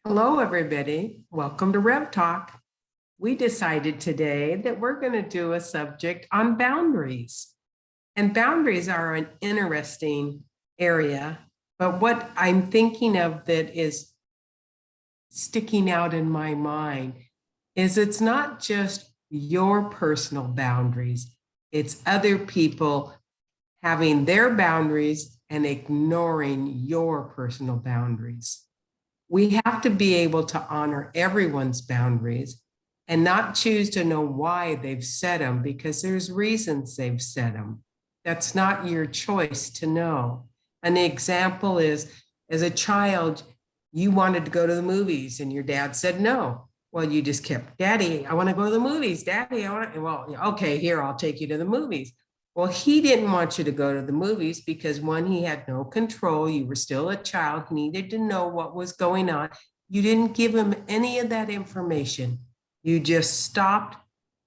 Hello, everybody. Welcome to Rev Talk. We decided today that we're going to do a subject on boundaries. And boundaries are an interesting area, but what I'm thinking of that is sticking out in my mind is it's not just your personal boundaries, it's other people having their boundaries and ignoring your personal boundaries. We have to be able to honor everyone's boundaries and not choose to know why they've set them because there's reasons they've set them. That's not your choice to know. An example is, as a child, you wanted to go to the movies and your dad said no. Well, you just kept, Daddy, I want to go to the movies. Daddy, I want to, well, okay, here, I'll take you to the movies. Well, he didn't want you to go to the movies because one, he had no control. You were still a child, needed to know what was going on. You didn't give him any of that information. You just stopped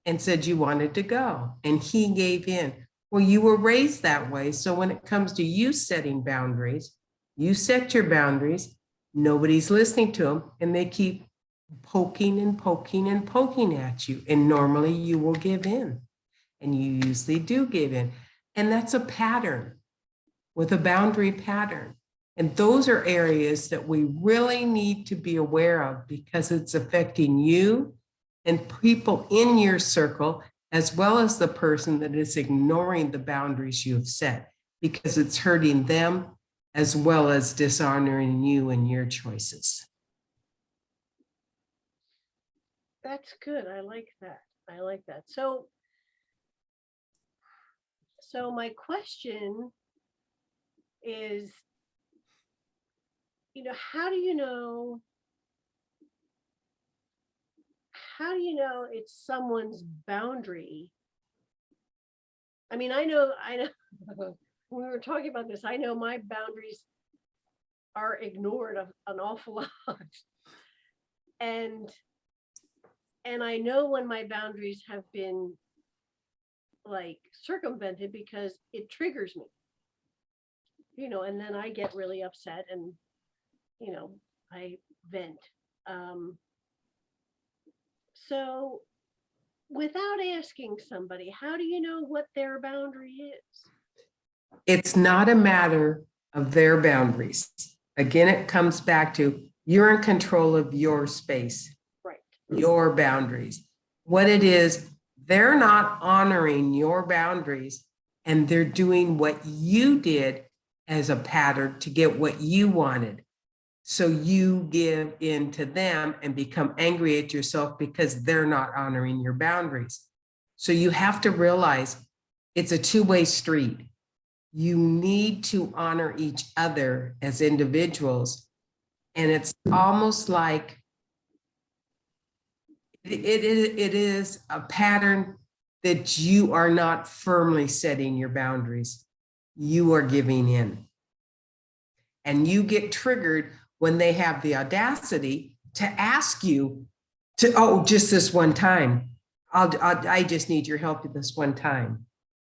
and said you wanted to go, and he gave in. Well, you were raised that way. So when it comes to you setting boundaries, you set your boundaries, nobody's listening to them, and they keep poking and poking and poking at you. And normally you will give in. And you usually do give in. And that's a pattern with a boundary pattern. And those are areas that we really need to be aware of because it's affecting you and people in your circle, as well as the person that is ignoring the boundaries you have set, because it's hurting them as well as dishonoring you and your choices. That's good. I like that. I like that. So my question is, how do you know it's someone's boundary? I mean, I know when we were talking about this, I know my boundaries are ignored an awful lot. And I know when my boundaries have been like circumvented because it triggers me, and then I get really upset and, I vent. So without asking somebody, how do you know what their boundary is? It's not a matter of their boundaries. Again, it comes back to you're in control of your space, right? Your boundaries. What it is, they're not honoring your boundaries and they're doing what you did as a pattern to get what you wanted. So you give in to them and become angry at yourself because they're not honoring your boundaries. So you have to realize it's a two-way street. You need to honor each other as individuals. And it's almost like it is a pattern that you are not firmly setting your boundaries. You are giving in. And you get triggered when they have the audacity to ask you to, oh, just this one time. I just need your help this one time.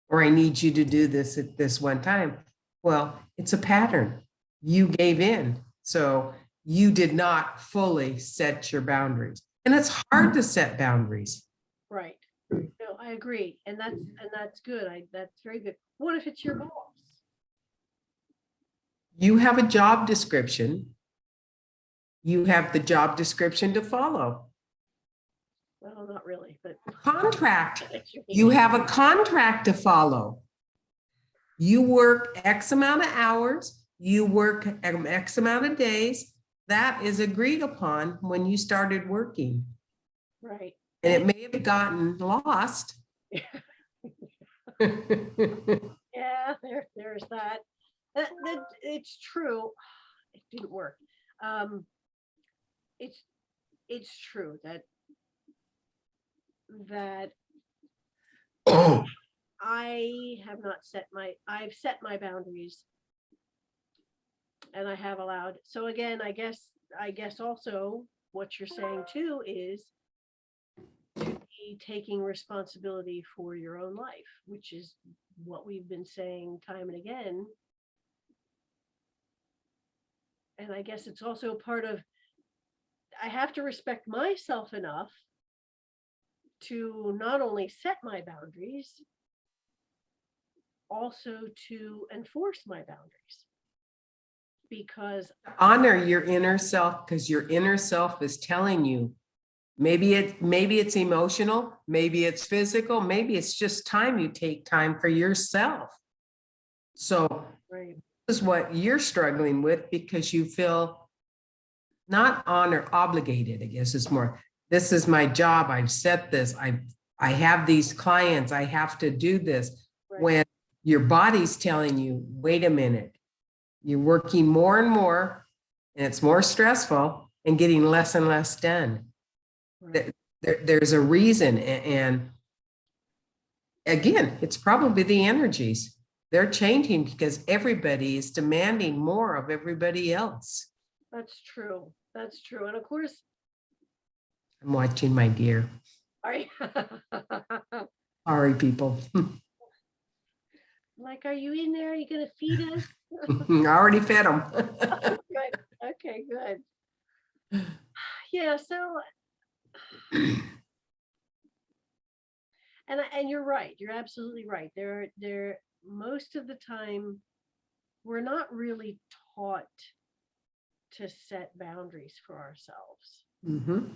Or I need you to do this at this one time. Well, it's a pattern. You gave in. So you did not fully set your boundaries. And it's hard to set boundaries. Right. No, I agree. And that's good. That's very good. What if it's your boss? You have a job description. You have the job description to follow. Well, not really, but contract. You have a contract to follow. You work X amount of hours, you work X amount of days. That is agreed upon when you started working. Right. And it may have gotten lost. Yeah, there's that. It's true. It didn't work. It's true that I've set my boundaries, and I have allowed. So again, I guess also what you're saying too is to be taking responsibility for your own life, which is what we've been saying time and again. And I guess it's also part of I have to respect myself enough to not only set my boundaries, also to enforce my boundaries. Because Honor your inner self, because your inner self is telling you, maybe it's emotional, maybe it's physical, maybe it's just time you take time for yourself. So right, this is what you're struggling with because you feel not obligated, I guess is more. This is my job. I've set this. I have these clients. I have to do this. right. When your body's telling you, wait a minute, you're working more and more, and it's more stressful and getting less and less done. Right. There's a reason. And again, it's probably the energies. They're changing because everybody is demanding more of everybody else. That's true. That's true. And of course, I'm watching my deer. are Sorry, people. like, are you in there? Are you going to feed us? I already fed them. Good. Okay, good. Yeah. So, and you're right. You're absolutely right. There, most of the time, we're not really taught to set boundaries for ourselves. Mhm.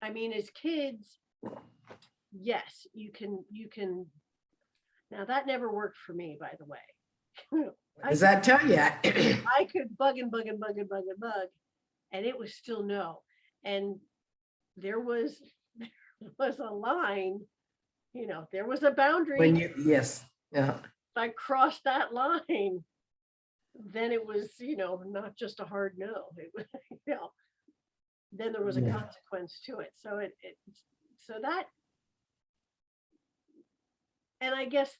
I mean, as kids, yes, you can. Now that never worked for me, by the way. What does that tell you? I could bug and bug and bug and bug and bug, and it was still no. And there was a line, there was a boundary. Yes, yeah. If I crossed that line, then it was, not just a hard no. It was, then there was a Yeah. consequence to it. So so that, and I guess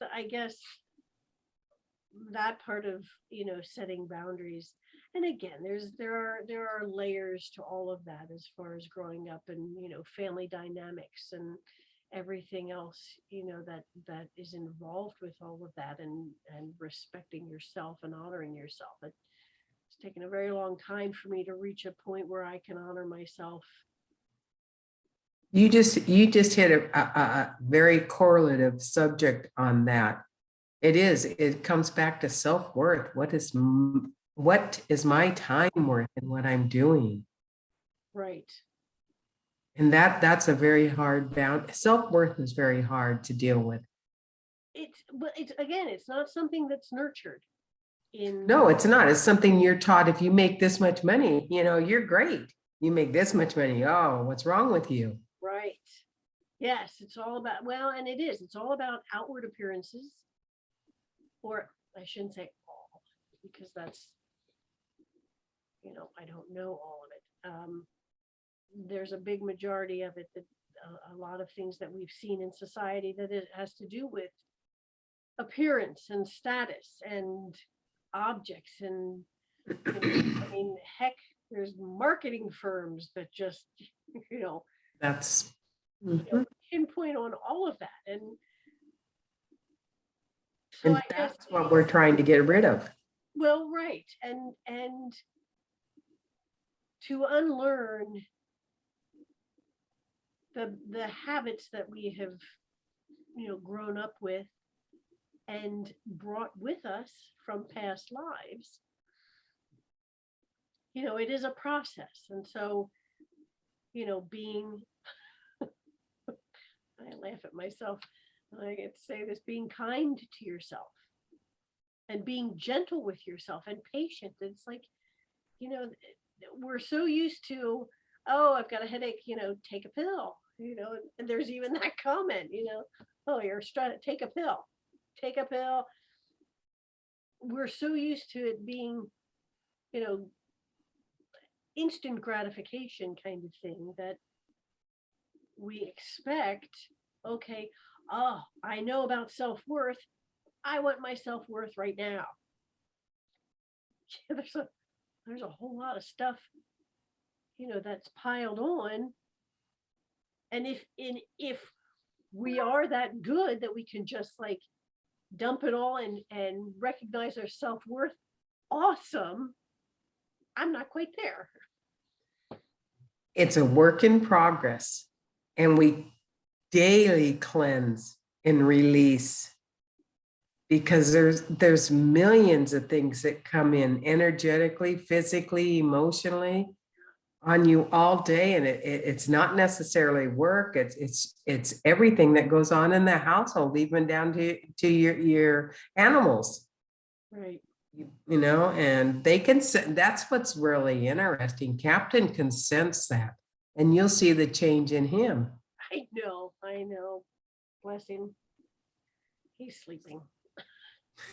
that part of, setting boundaries. And again, there are layers to all of that as far as growing up and, family dynamics and everything else, that is involved with all of that, and respecting yourself and honoring yourself. It's taken a very long time for me to reach a point where I can honor myself. You just hit a very correlative subject on that. It comes back to self-worth. What is my time worth in what I'm doing? Right. And that's a very hard self-worth is very hard to deal with. But it's not something that's nurtured in. No, it's not. It's something you're taught. If you make this much money, you're great. You make this much money. Oh, what's wrong with you? Right. Yes, it's all about, well, and it's all about outward appearances, or I shouldn't say all, because that's, I don't know all of it. There's a big majority of it that a lot of things that we've seen in society that it has to do with appearance and status and objects. And I mean, heck, there's marketing firms that just, That's pinpoint on all of that. And so and I guess that's what we're trying to get rid of. well, right. And to unlearn the habits that we have, grown up with and brought with us from past lives, it is a process. And so, being I laugh at myself when I get to say this, being kind to yourself and being gentle with yourself and patient. It's like, we're so used to, oh, I've got a headache, take a pill, and there's even that comment, oh, you're stressed, take a pill. We're so used to it being, instant gratification kind of thing that we expect, okay, oh, I know about self-worth. I want my self-worth right now. There's a whole lot of stuff, that's piled on. And if we are that good that we can just like dump it all and recognize our self-worth, awesome. I'm not quite there. it's a work in progress, and we daily cleanse and release, because there's millions of things that come in energetically, physically, emotionally on you all day, and it's not necessarily work. It's everything that goes on in the household, even down to your animals. Right. You know, and they can, that's what's really interesting. Captain can sense that, and you'll see the change in him. I know. Bless him. He's sleeping.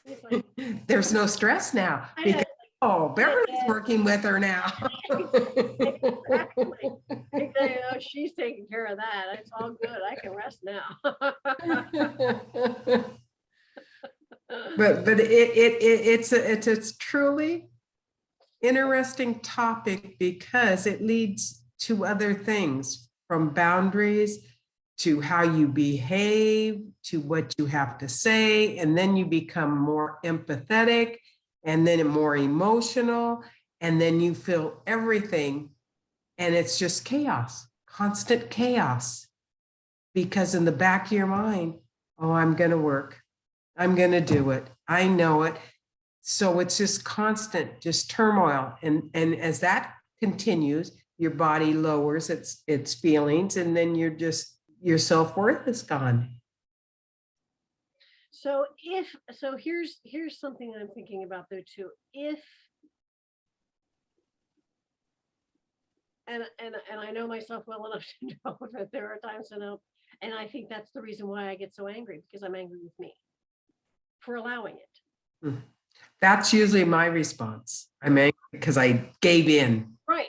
He's like, There's no stress now I because, oh, Beverly's yeah. working with her now. Exactly. Oh, she's taking care of that. It's all good. I can rest now. But it's a truly interesting topic, because it leads to other things, from boundaries to how you behave, to what you have to say, and then you become more empathetic, and then more emotional, and then you feel everything, and it's just chaos, constant chaos, because in the back of your mind, oh, I'm going to work, I'm going to do it, I know it. So it's just constant, just turmoil. And as that continues, your body lowers its feelings, and then your self-worth is gone. So here's something I'm thinking about though too. If and I know myself well enough to know that there are times and I think that's the reason why I get so angry, because I'm angry with me for allowing it. That's usually my response. I'm angry because I gave in. Right.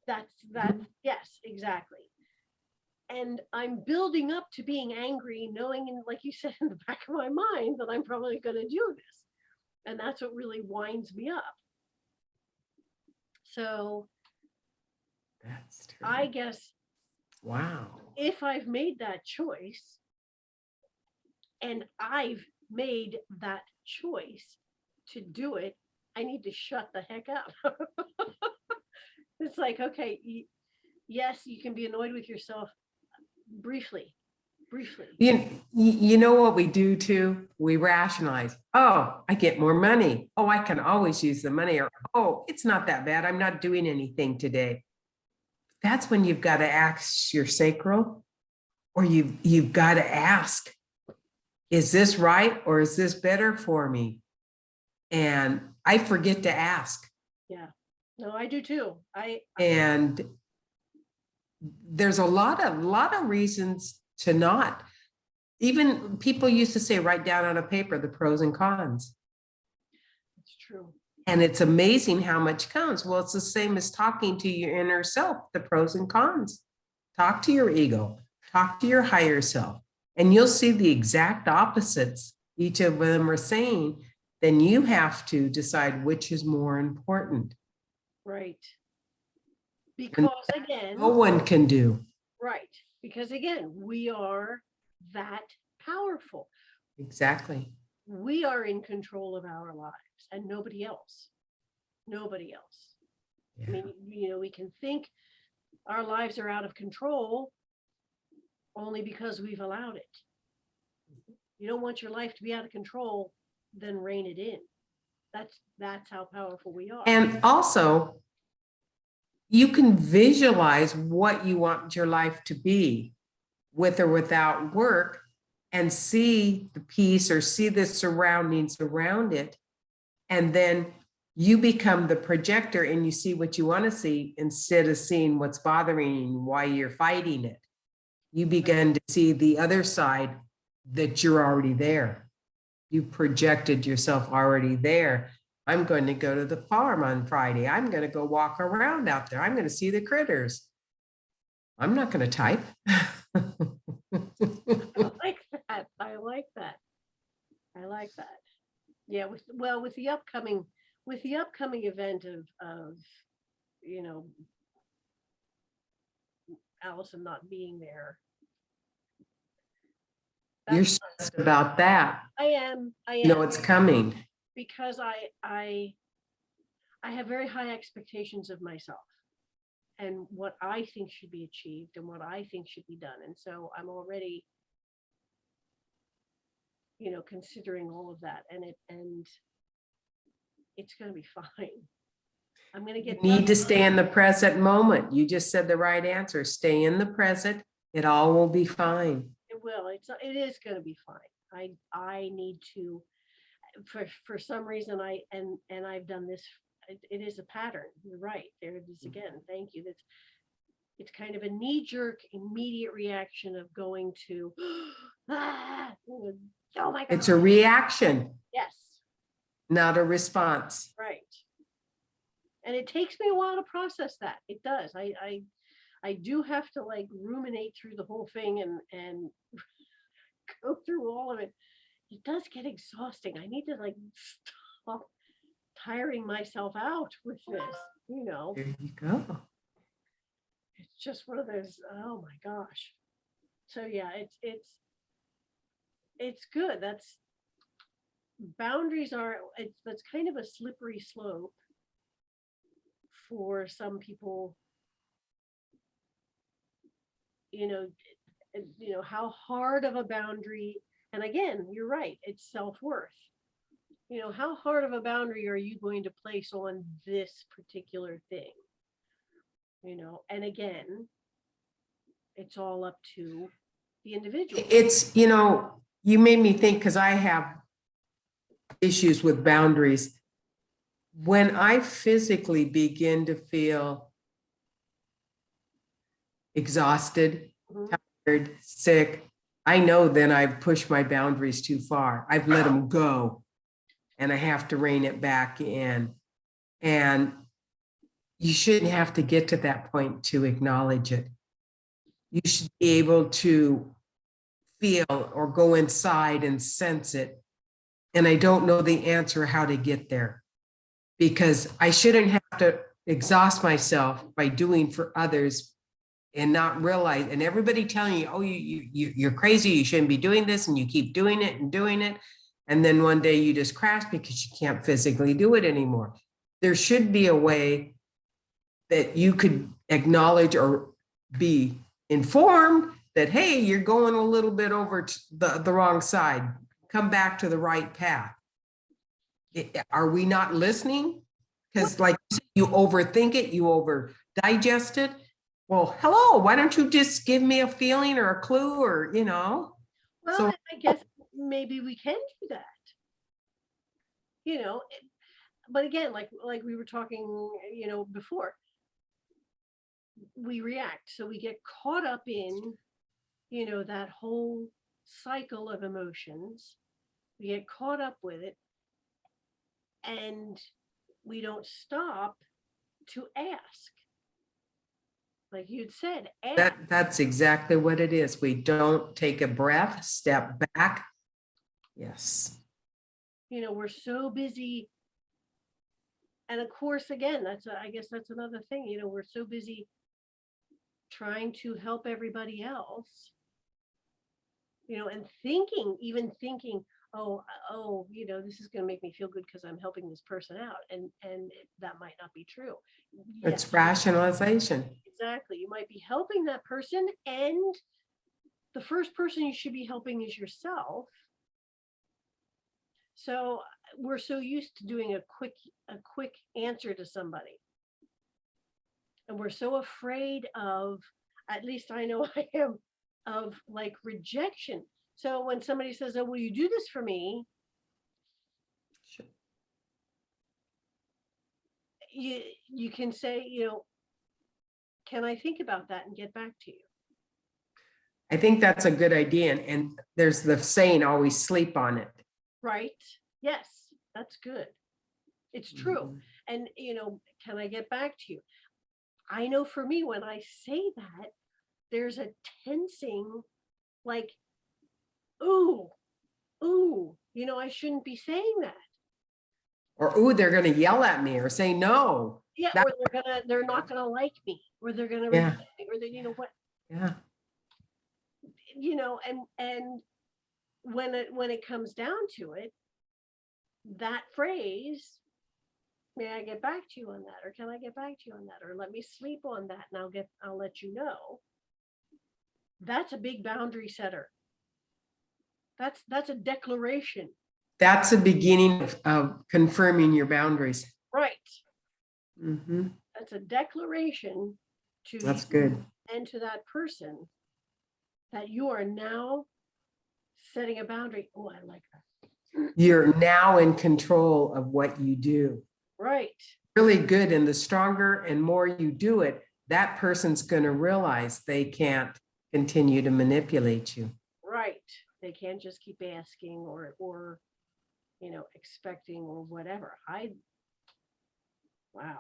That's yes, exactly. And I'm building up to being angry, knowing, like you said, in the back of my mind that I'm probably going to do this. And that's what really winds me up. So That's true. I guess, wow, if I've made that choice, and I've made that choice to do it, I need to shut the heck up. It's like, okay, yes, you can be annoyed with yourself briefly. You know what we do too? We rationalize. Oh, I get more money. Oh, I can always use the money. Or, oh, it's not that bad, I'm not doing anything today. That's when you've got to ask your sacral, or you've got to ask, is this right, or is this better for me? And I forget to ask. Yeah, no, I do too. And there's a lot of reasons to not. Even people used to say, write down on a paper the pros and cons. It's true. And it's amazing how much counts. Well, it's the same as talking to your inner self, the pros and cons. Talk to your ego, talk to your higher self, and you'll see the exact opposites each of them are saying. Then you have to decide which is more important. Right. Because again, no one can do. Right. Because again, we are that powerful. Exactly. We are in control of our lives, and nobody else. Nobody else. Yeah. I mean, we can think our lives are out of control only because we've allowed it. You don't want your life to be out of control, then rein it in. That's how powerful we are. And also, you can visualize what you want your life to be, with or without work, and see the peace or see the surroundings around it. And then you become the projector, and you see what you want to see instead of seeing what's bothering you, why you're fighting it. You begin to see the other side, that you're already there. You projected yourself already there. I'm going to go to the farm on Friday. I'm going to go walk around out there. I'm going to see the critters. I'm not going to type. I like that. I like that. I like that. Yeah. With the upcoming event of Allison not being there. You're stressed about that. I am. You know it's coming. Because I have very high expectations of myself. and what I think should be achieved and what I think should be done. And so I'm already, considering all of that, and it's going to be fine. I'm going to You get need to done. stay in the present moment. You just said the right answer. Stay in the present. It all will be fine. It will. It is going to be fine. I need to, for some reason, and I've done this. It is a pattern. You're right. There it is again. Thank you. It's kind of a knee-jerk, immediate reaction of going to, ah, oh my God. It's a reaction, Yes. not a response. Right. And it takes me a while to process that. It does. I do have to like ruminate through the whole thing and go through all of it. It does get exhausting. I need to like stop tiring myself out with this, There you go. It's just one of those, oh my gosh. So yeah, it's good. That's kind of a slippery slope for some people, how hard of a boundary, and again, you're right, it's self-worth. How hard of a boundary are you going to place on this particular thing? And again, it's all up to the individual. It's, you made me think, because I have issues with boundaries. When I physically begin to feel exhausted, tired, sick, I know then I've pushed my boundaries too far. I've let them go and I have to rein it back in. And you shouldn't have to get to that point to acknowledge it. You should be able to feel or go inside and sense it. And I don't know the answer how to get there, because I shouldn't have to exhaust myself by doing for others and not realize, and everybody telling you, oh, you're crazy, you shouldn't be doing this, and you keep doing it and doing it. And then one day you just crash because you can't physically do it anymore. There should be a way that you could acknowledge or be informed that, hey, you're going a little bit over to the wrong side. Come back to the right path. Are we not listening? Because like you overthink it, you over digest it. Well, hello, why don't you just give me a feeling or a clue or, Well, so I guess maybe we can do that. But again, like we were talking, before, we react. So we get caught up in, that whole cycle of emotions. We get caught up with it, and we don't stop to ask. Like you'd said, ask. that's exactly what it is. We don't take a breath, step back. Yes. We're so busy. And of course, again, I guess that's another thing, we're so busy trying to help everybody else, and even thinking, oh, this is going to make me feel good because I'm helping this person out. And that might not be true. It's Yes, rationalization. exactly. You might be helping that person, and the first person you should be helping is yourself. So we're so used to doing a quick answer to somebody. And we're so afraid of, at least I know I am, of like rejection. So when somebody says, oh, will you do this for me? Sure. You can say, can I think about that and get back to you? I think that's a good idea. And there's the saying, always sleep on it. Right. Yes, that's good. It's true. And, can I get back to you? I know for me, when I say that, there's a tensing, like, ooh, I shouldn't be saying that. Or, ooh, they're going to yell at me or say no. Yeah, or they're not gonna like me, or they're gonna reject me, or what. Yeah. And when it comes down to it, that phrase may I get back to you on that? Or can I get back to you on that? Or let me sleep on that and I'll let you know. That's a big boundary setter. That's a declaration. That's the beginning of confirming your boundaries. Right. Mm-hmm. That's a declaration to That's you good. and to that person that you are now setting a boundary. Oh, I like that. You're now in control of what you do. Right. Really good. And the stronger and more you do it, that person's going to realize they can't continue to manipulate you. Right. They can't just keep asking or expecting or whatever. Wow.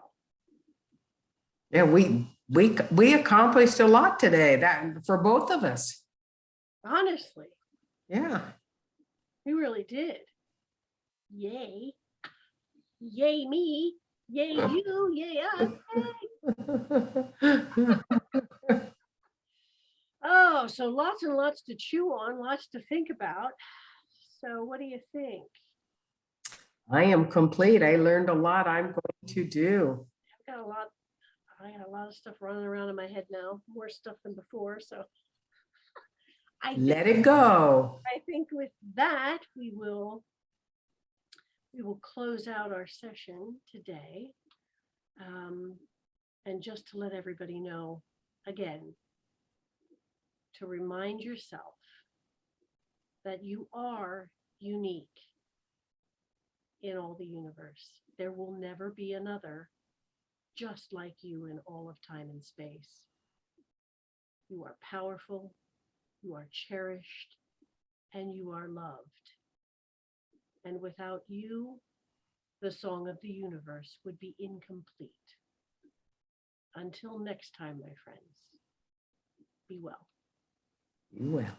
Yeah, we accomplished a lot today, that for both of us. Honestly, Yeah. we really did. Yay. Yay me. Yay you. Yay us. Oh, so lots and lots to chew on, lots to think about. So what do you think? I am complete. I learned a lot. I'm going to do. I got a lot of stuff running around in my head now, more stuff than before. So Let it go. I think with that, we will close out our session today. And just to let everybody know, again, to remind yourself that you are unique in all the universe. There will never be another just like you in all of time and space. You are powerful, you are cherished, and you are loved. And without you, the song of the universe would be incomplete. Until next time, my friends, be well. You will.